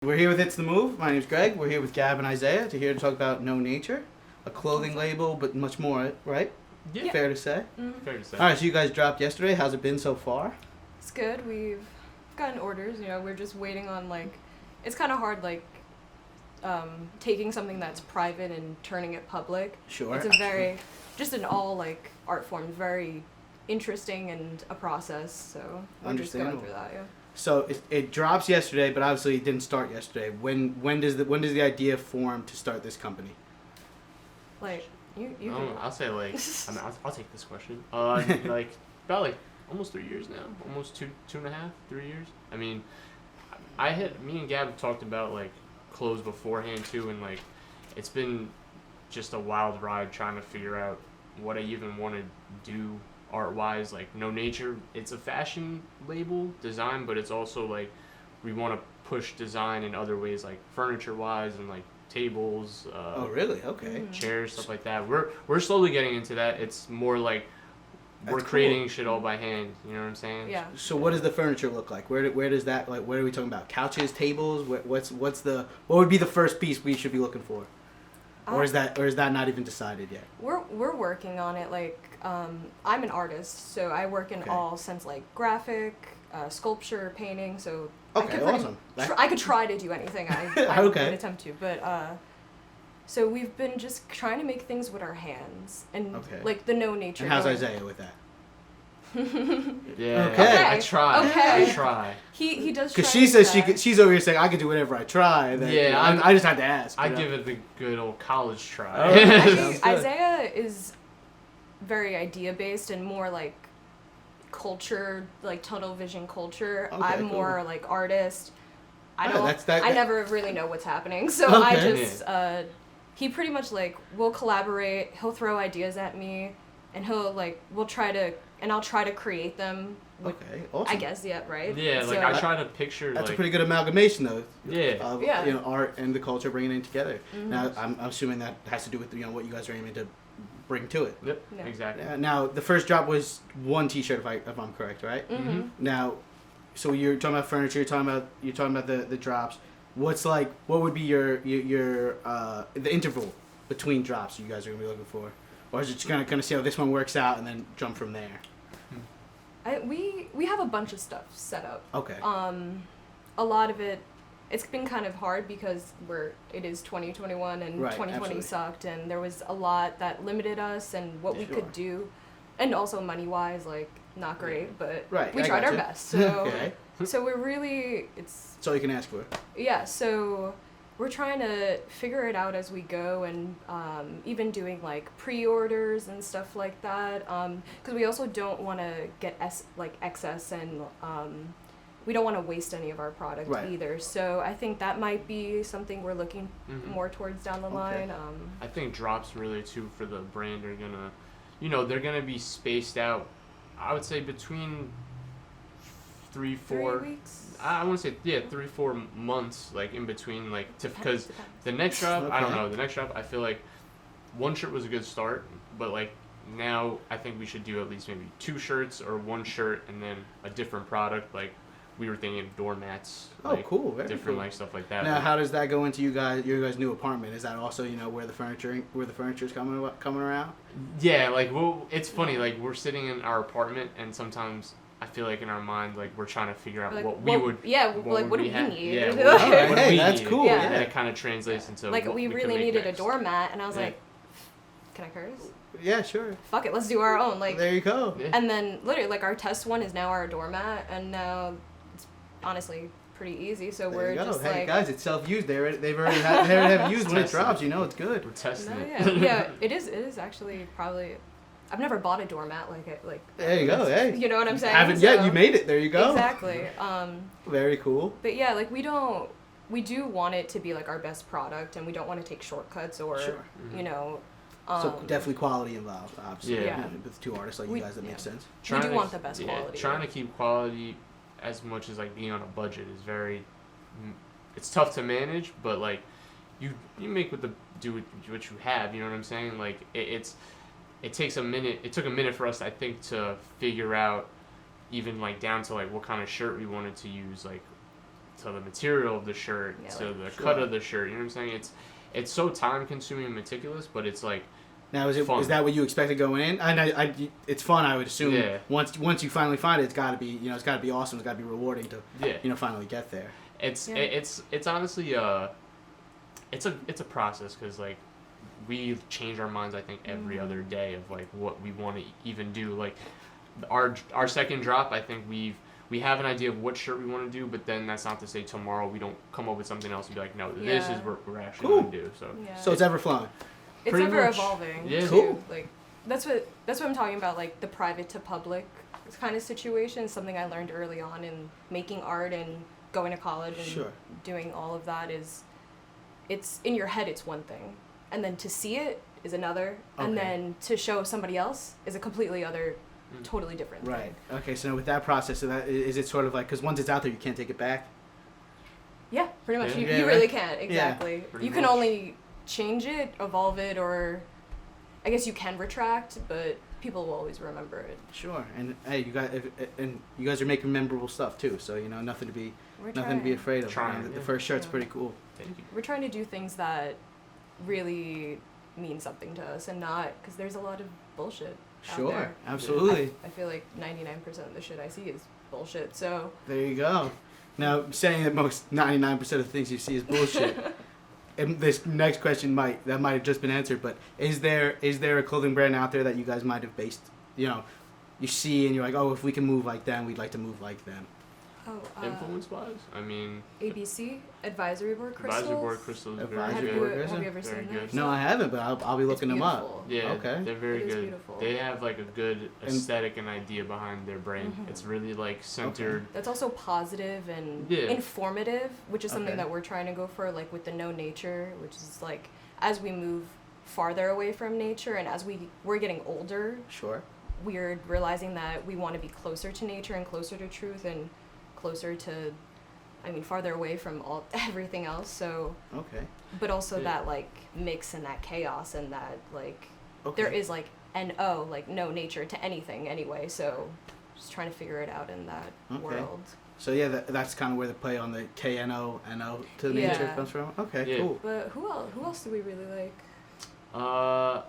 We're here with It's the Move. My name's Greg. We're here with Gab and Isaiah to talk about KnowNature, a clothing label, but much more, right? Yeah. Fair to say? Mm-hmm. Fair to say. All right, so you guys dropped yesterday. How's it been so far? It's good. We've gotten orders. We're just waiting on, it's kind of hard, taking something that's private and turning it public. Sure. It's a very, just in all, art forms, very interesting and a process, so we're just going through that, yeah. So it drops yesterday, but obviously it didn't start yesterday. When does the idea form to start this company? I'll say I'll take this question. About almost 3 years now, almost two and a half, 3 years. I mean, me and Gab have talked about clothes beforehand too, and it's been just a wild ride trying to figure out what I even want to do art-wise. KnowNature, it's a fashion label design, but it's also we want to push design in other ways, furniture-wise and tables. Oh, really? Okay. Chairs, stuff like that. We're slowly getting into that. It's more we're creating shit all by hand. You know what I'm saying? Yeah. So what does the furniture look like? Where does that what are we talking about? Couches, tables? What would be the first piece we should be looking for? Or is that not even decided yet? We're working on it. I'm an artist, so I work in all sense, graphic, sculpture, painting. So awesome. I could try to do anything. I would attempt to, but so we've been just trying to make things with our hands and the KnowNature. And how's Isaiah with that? Yeah. Okay. I try. Okay. I try. He does. Because she says she's over here saying I can do whatever I try. And then, I just had to ask. I give it the good old college try. Isaiah is very idea based and more culture, tunnel vision culture. Okay, I'm more artist. I never really know what's happening, so I just he pretty much we'll collaborate. He'll throw ideas at me, and I'll try to create them. Okay, awesome. I guess, yeah, right? Yeah, so, I try to picture that's a pretty good amalgamation though. Yeah. Of art and the culture, bringing it together. Mm-hmm. Now I'm assuming that has to do with what you guys are aiming to bring to it. Yep. Yeah. Exactly. Now the first drop was one T-shirt, if I'm correct, right? Mm-hmm. Now, so you're talking about furniture. You're talking about the drops. What would be your the interval between drops you guys are gonna be looking for, or is it just gonna kind of see how this one works out and then jump from there? We have a bunch of stuff set up. Okay. A lot of it's been kind of hard because it is 2021 and 2020 absolutely. sucked, and there was a lot that limited us and what we could do, and also money wise, not great, but we tried our best. So so we're really That's all you can ask for. Yeah, so we're trying to figure it out as we go, and even doing pre-orders and stuff like that, because we also don't want to get excess, and we don't want to waste any of our product either. So I think that might be something we're looking more towards down the line. I think drops really too for the brand are gonna, they're gonna be spaced out. I would say between 3 weeks. I want to say 3-4 months in between because the next drop I don't know, the next drop I feel one shirt was a good start, but now I think we should do at least maybe 2 shirts or 1 shirt and then a different product. We were thinking doormats. Cool. Very different cool. Stuff like that. Now, how does that go into your guys' new apartment? Is that also where the furniture is coming around? Yeah, it's funny. We're sitting in our apartment, and sometimes I feel in our mind we're trying to figure out what we would. Yeah, what do we need? Yeah, what do we that's need? cool. Yeah. And it kind of translates into we really needed a doormat, and I was can I curse? Yeah, sure. Fuck it, let's do our own. There you go. Yeah. And then literally our test one is now our doormat, and now it's honestly pretty easy. So There we're you go. just hey guys, it's self-used. They've already have used when it drops. It's good. We're testing it. Yeah, it is actually probably. I've never bought a doormat There you go. Hey. You know what I'm saying? Haven't yet. You made it. There you go. Exactly. Very cool. But yeah, we do want it to be our best product, and we don't want to take shortcuts or Sure. So definitely quality involved, obviously. Yeah. With 2 artists you guys, that makes sense. We do want the best quality. Trying to keep quality as much as being on a budget is it's tough to manage, but you make do with what you have. You know what I'm saying? It takes a minute. It took a minute for us, I think, to figure out even down to what kind of shirt we wanted to use, to the material of the shirt, to like, the cut of the shirt. You know what I'm saying? It's so time consuming and meticulous, but it's like Now, is fun. that what you expected going in? I it's fun. I would assume. Yeah. Once you finally find it, it's got to be it's got to be awesome. It's got to be rewarding to finally get there. It's honestly it's a process, because like we change our minds, I think, every other day of like what we want to even do. Like our second drop, I think we have an idea of what shirt we want to do, but then that's not to say tomorrow we don't come up with something else and be like, no, this is what we're actually going to do. So it's ever flowing. It's Pretty ever much. evolving. Yeah. Too. Cool. Like that's what I'm talking about. Like the private to public kind of situation. Something I learned early on in making art and going to college and doing all of that is, it's in your head. It's one thing, and then to see it is another, and then to show somebody else is a completely other, totally different thing. Right. Okay. So with that process, so that is it sort of like, because once it's out there, you can't take it back. Yeah, pretty much. Yeah. You really can't. Exactly. Pretty You can much. only change it, evolve it, or I guess you can retract, but people will always remember it. Sure. And hey, you guys are making memorable stuff too. So nothing to be afraid of. Trying, The first shirt's Yeah. pretty cool. Thank you. We're trying to do things that really mean something to us, and not because there's a lot of bullshit out Sure. there. Absolutely. I feel like 99% of the shit I see is bullshit. So There you go. Now, saying that most 99% of the things you see is bullshit. And this next question might have just been answered, but is there a clothing brand out there that you guys might have based, you see and you're like, oh, if we can move like them, we'd like to move like them. Influence wise, I mean, ABC Advisory Board Crystals. Advisory Board Crystals is very Advisory good. Board Have Crystal? you ever Very seen good. that? No, I haven't, but I'll be looking them up. Yeah, Okay. they're very It is good. beautiful. They have like a good aesthetic and idea behind their brand. It's really like centered. That's also positive and Yeah. informative, which is something Okay. that we're trying to go for, like with the KnowNature, which is like as we move farther away from nature and as we're getting older, Sure. we're realizing that we want to be closer to nature and closer to truth and closer to, farther away from everything else. So, Okay. but also Yeah. that like mix and that chaos and that like Okay. there is like N-O, like no nature to anything anyway. So just trying to figure it out in that Okay. world. So yeah, that's kind of where the play on the KNO to the nature Yeah. comes from. Okay, Yeah. cool. But who else do we really like? I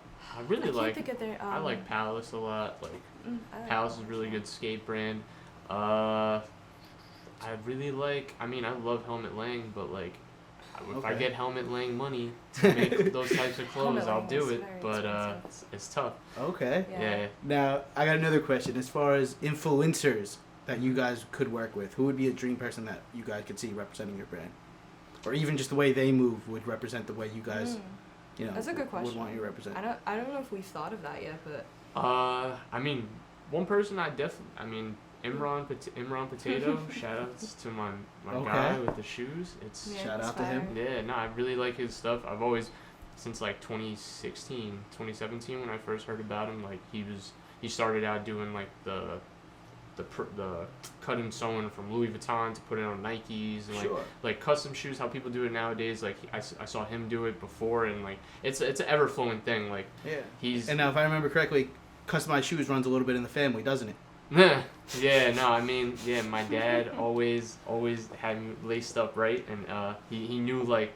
really I can't like. think of their. I like Palace a lot. Like I like Palace is a really good skate brand. I really like. I love Helmet Lang, but like, if I Okay. get Helmet Lang money to make those types of clothes, Helmet I'll Lang do is it. very But expensive. it's tough. Okay. Yeah. Now I got another question. As far as influencers that you guys could work with, who would be a dream person that you guys could see representing your brand, or even just the way they move would represent the way you guys, That's a good would question. want you to represent. I don't know if we've thought of that yet, but One person Imran Potato. Shout outs to my Okay. guy with the shoes. It's Yeah, Shout it's out to him. fire. yeah. No, I really like his stuff. I've always, since like 2016, 2017 when I first heard about him, like he started out doing like the cut and sewing from Louis Vuitton to put it on Nikes and Sure. like custom shoes, how people do it nowadays. Like I saw him do it before, and like it's an ever flowing thing. Like Yeah. he's And now, if I remember correctly, customized shoes runs a little bit in the family, doesn't it? yeah, no, my dad always had me laced up right, and he knew like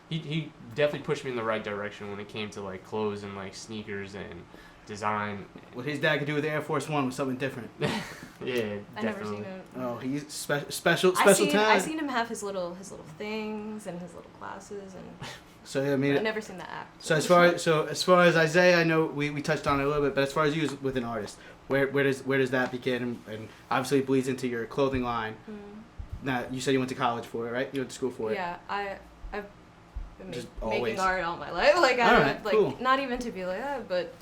he definitely pushed me in the right direction when it came to like clothes and like sneakers and design. What his dad could do with the Air Force One was something different. Yeah, I never definitely. seen it. Oh, he's special I talent. seen him have his little things and his little glasses, and So I I've mean, never seen the act. so as far as Isaiah, I know we touched on it a little bit, but as far as you with an artist, where does that begin? And obviously it bleeds into your clothing line. Now you said you went to college for it, right? You went to school for it. Yeah, I've been Just making always. art all my life. Like Alright, like cool. not even to be like that, but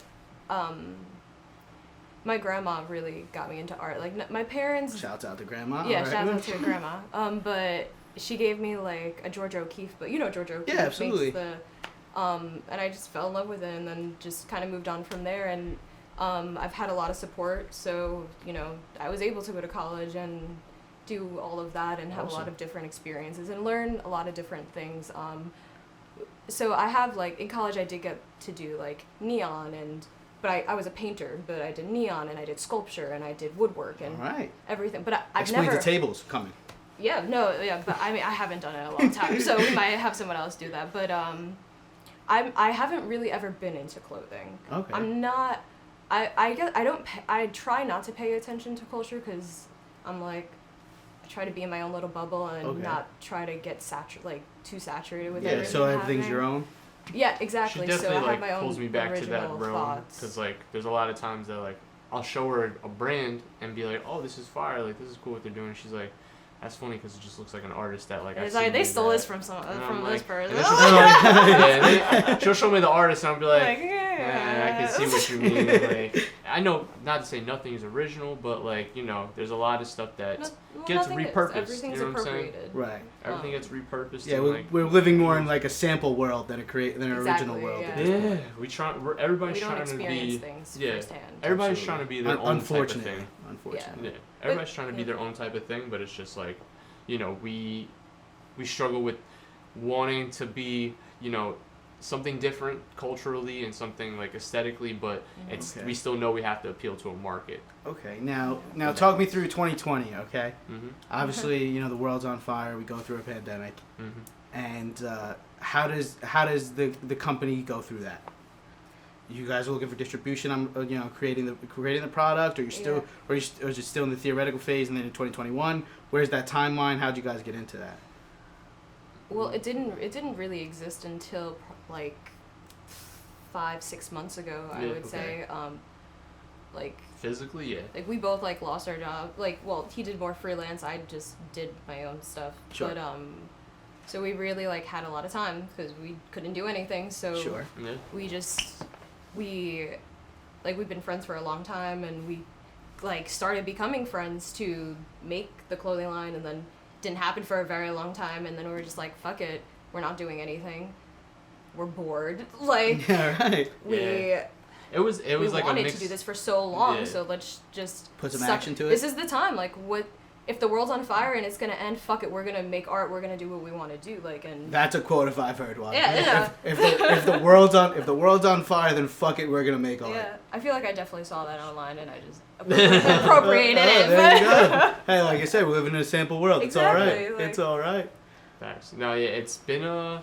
my grandma really got me into art. Like my parents. Shouts out to grandma. Yeah, all right. shout out to grandma. But she gave me like a George O'Keeffe, but you know George O'Keeffe. Yeah, absolutely. Makes and I just fell in love with it, and then just kind of moved on from there. And I've had a lot of support, so I was able to go to college and do all of that and have a lot Awesome. of different experiences and learn a lot of different things. So I have like in college I did get to do like neon but I was a painter, but I did neon and I did sculpture and I did woodwork and All right. everything. But I've Explains never. the tables coming. Yeah, no, yeah, but I mean, I haven't done it in a long time, so we might have someone else do that. But I haven't really ever been into clothing. Okay. I'm not. I guess I don't. I try not to pay attention to culture because I'm like, I try to be in my own little bubble and not try to get too saturated with everything. So everything's happening. your own. Yeah, exactly. She definitely so I have my own pulls me back to that original realm thoughts. because like there's a lot of times that like I'll show her a brand and be like, oh, this is fire, like this is cool what they're doing. She's like, that's funny because it just looks like an artist that like. It's like they stole this from some And this person. She'll show me the artist and I'll be like, yeah. I can see what you mean. Like, I know not to say nothing is original, but like there's a lot of stuff that gets repurposed. Everything's you know what I'm saying? appropriated. Right. Everything gets repurposed. Yeah, and, we're living more in like a sample world than an original world. Yeah, everybody's we don't trying to experience be. things Yeah, firsthand. everybody's Absolutely. trying to be their own type of thing. Unfortunately. Yeah, everybody's trying to be their own type of thing, but it's just like, we struggle with wanting to be, something different culturally and something like aesthetically, but we still know we have to appeal to a market. Okay, now talk me through 2020. Okay, obviously the world's on fire. We go through a pandemic, and how does the company go through that? You guys are looking for distribution. I'm creating the product, or you're still or is it still in the theoretical phase? And then in 2021, where's that timeline? How'd you guys get into that? Well, it didn't really exist until like 5-6 months ago. I would say, like physically, yeah. Like we both like lost our job. Like, well, he did more freelance. I just did my own stuff. Sure. But so we really like had a lot of time because we couldn't do anything. So we've been friends for a long time, and we like started becoming friends to make the clothing line, and then didn't happen for a very long time, and then we were just like, fuck it, we're not doing anything, we're bored, like right. It was like wanted to do this for so long, so let's just put some action to it. This is the time, like, what if the world's on fire and it's gonna end? Fuck it, we're gonna make art, we're gonna do what we want to do, like. And that's a quote if I've heard one. Yeah. If the world's on fire, then fuck it, we're gonna make art. Yeah, I feel like I definitely saw that online, and I just appropriated it. There you go. Hey, like I said, we live in a sample world. Exactly, it's all right. It's all right. Facts. No, yeah, it's been a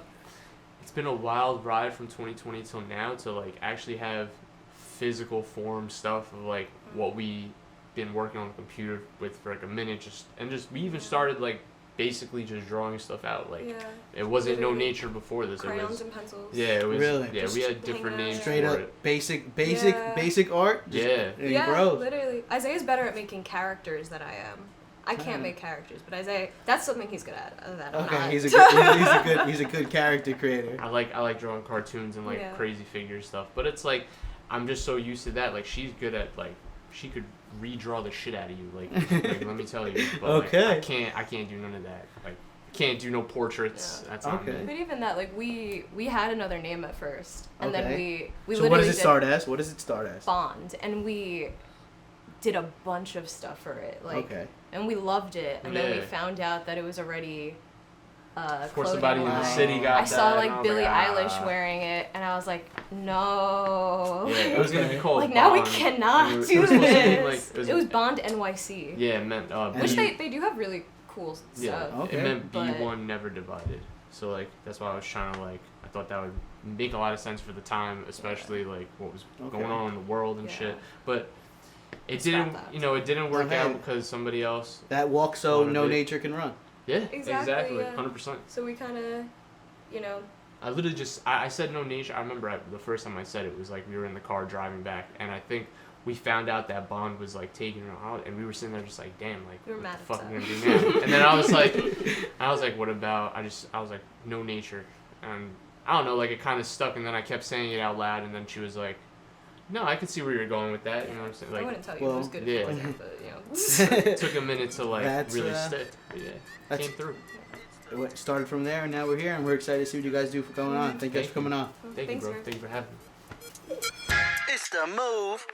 wild ride from 2020 till now to like actually have physical form stuff of like what we been working on the computer with for like a minute, we even started like basically just drawing stuff out, like it wasn't KnowNature before this. Crayons and pencils. Yeah, it was really. Yeah, we had different names. Straight up basic art. Yeah, literally. Isaiah's better at making characters than I am. I can't make characters, but Isaiah, that's something he's good at. Other than okay, he's a good character creator. I like drawing cartoons and like crazy figure stuff, but it's like I'm just so used to that. Like she's good at like she could redraw the shit out of you. Like let me tell you. But, okay. Like, I can't do none of that. Like can't do no portraits. That's not me. But even that, like we had another name at first, and then we so what does it start as? What does it start as? Bond, and we did a bunch of stuff for it, like, and we loved it, and then we found out that it was already. Of course, somebody in the city got I saw that, like Billie Eilish wearing it, and I was like, no. Yeah, it was gonna be called. Like now we cannot do this. It was Bond NYC. Yeah, it meant. Which they do have really cool stuff. Yeah, it meant B1 never divided. So like that's why I was trying to like I thought that would make a lot of sense for the time, especially like what was going on in the world and shit. But it didn't. It didn't work out because somebody else. That walk so KnowNature can run. Yeah, exactly, 100%. So we kind of, I literally I said KnowNature. I remember the first time I said it was like we were in the car driving back, and I think we found out that Bond was like taking her out, and we were sitting there just like, damn, like we were what the fuck are we gonna do now? And then I was like, what about? I was like, KnowNature, and I don't know, like it kind of stuck, and then I kept saying it out loud, and then she was like. No, I could see where you're going with that. You know what I'm saying? Like, I wouldn't tell you it was good if it wasn't, but it took a minute to like really stick. Yeah, came through. It started from there, and now we're here, and we're excited to see what you guys do for going on. Thank you guys for coming on. Thank you, bro. Thank you for having me. It's the move.